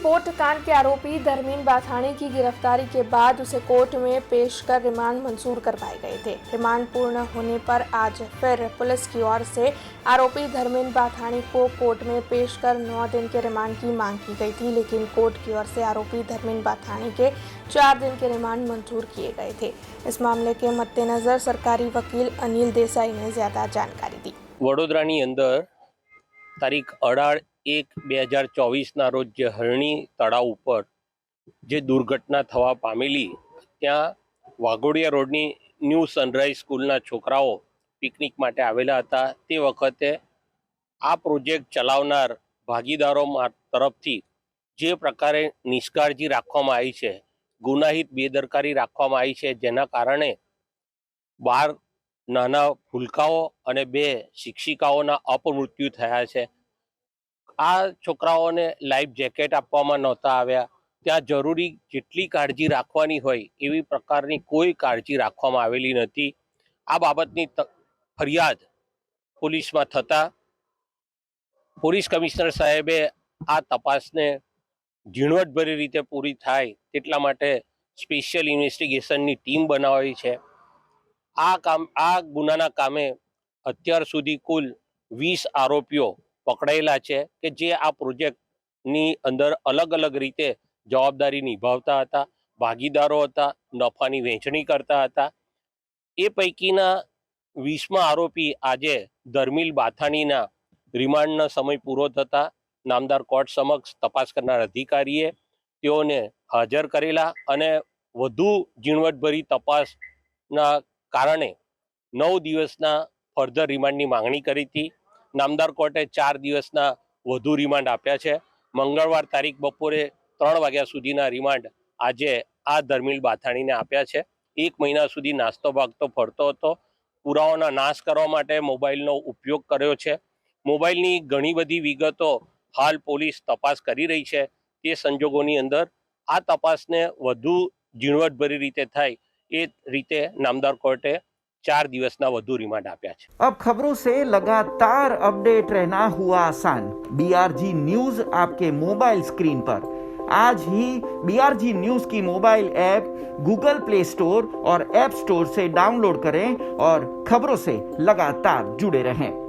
Boat कांड के आरोपी धर्मीन बाथानी की गिरफ्तारी के बाद उसे कोर्ट में पेश कर रिमांड मंजूर करवाए गए थे। रिमांड पूर्ण होने पर आज फिर पुलिस की ओर से आरोपी धर्मीन बाथानी को कोर्ट में पेश कर 9 दिन के रिमांड की मांग की गई थी, लेकिन कोर्ट की ओर से आरोपी धर्मीन बाथानी के 4 दिन के रिमांड मंजूर किए गए थे। इस मामले के मद्देनजर सरकारी वकील अनिल देसाई ने ज्यादा जानकारी दी। वडोदरानी अंदर तारीख 18/1/2024 रोज जे हरणी तળાવ ઉપર જે દુર્ઘટના થવા પામેલી, ત્યાં વાઘોડિયા રોડની ન્યૂ સનરાઈઝ સ્કૂલના છોકરાઓ પિકનિક માટે આવેલા હતા। તે વખતે આ પ્રોજેક્ટ ચલાવનાર ભાગીદારો તરફથી જે પ્રકારે નિષ્કાળજી રાખવામાં આવી છે, ગુનાહિત બેદરકારી રાખવામાં આવી છે, જેના કારણે 12 નાના ભૂલકાઓ અને 2 શિક્ષિકાઓના અપમૃત્યુ થયા છે। આ છોકરાઓને લાઈફ જેકેટ આપવામાં નહોતા આવ્યા। ત્યાં જરૂરી જેટલી કાળજી રાખવાની હોય એવી પ્રકારની કોઈ કાળજી રાખવામાં આવેલી નથી। આ બાબતની ફરિયાદ પોલીસમાં થતા પોલીસ કમિશનર સાહેબે આ તપાસને ઝીણવટભરી રીતે પૂરી થાય તેટલા માટે સ્પેશિયલ ઇન્વેસ્ટિગેશનની ટીમ બનાવી છે। આ ગુનાના કામે અત્યાર સુધી કુલ 20 આરોપીઓ પકડાયેલા છે કે જે આ પ્રોજેક્ટની અંદર અલગ અલગ રીતે જવાબદારી નિભાવતા હતા, ભાગીદારો હતા, નફાની વહેંચણી કરતા હતા। એ પૈકીના 20મા આરોપી આજે ધર્મીલ બાથાણીના રિમાન્ડનો સમય પૂરો થતા નામદાર કોર્ટ સમક્ષ તપાસ કરનાર અધિકારીએ તેઓને હાજર કરેલા અને વધુ ઝીણવટભરી તપાસના કારણે 9 દિવસના ફર્ધર રિમાન્ડની માંગણી કરી હતી। નામદાર કોર્ટે 4 દિવસના વધુ રિમાન્ડ આપ્યા છે। મંગળવાર તારીખ બપોરે 3 વાગ્યા સુધીના રિમાન્ડ આજે આ ધર્મીલ બાથાણીને આપ્યા છે। 1 મહિના સુધી નાસ્તો ભાગતો ફરતો હતો, પુરાવાના નાશ કરવા માટે મોબાઈલનો ઉપયોગ કર્યો છે। મોબાઈલની ઘણી બધી વિગતો હાલ પોલીસ તપાસ કરી રહી છે। તે સંજોગોની અંદર આ તપાસને વધુ ઝીણવટભરી રીતે થાય એ રીતે નામદાર કોર્ટે 4 દિવસના વધુ रिमांड आप्या है। अब खबरों से लगातार अपडेट रहना हुआ आसान। BRG न्यूज आपके मोबाइल स्क्रीन पर आज ही BRG न्यूज की mobile app Google play store और ऐप स्टोर से डाउनलोड करें और खबरों से लगातार जुड़े रहें।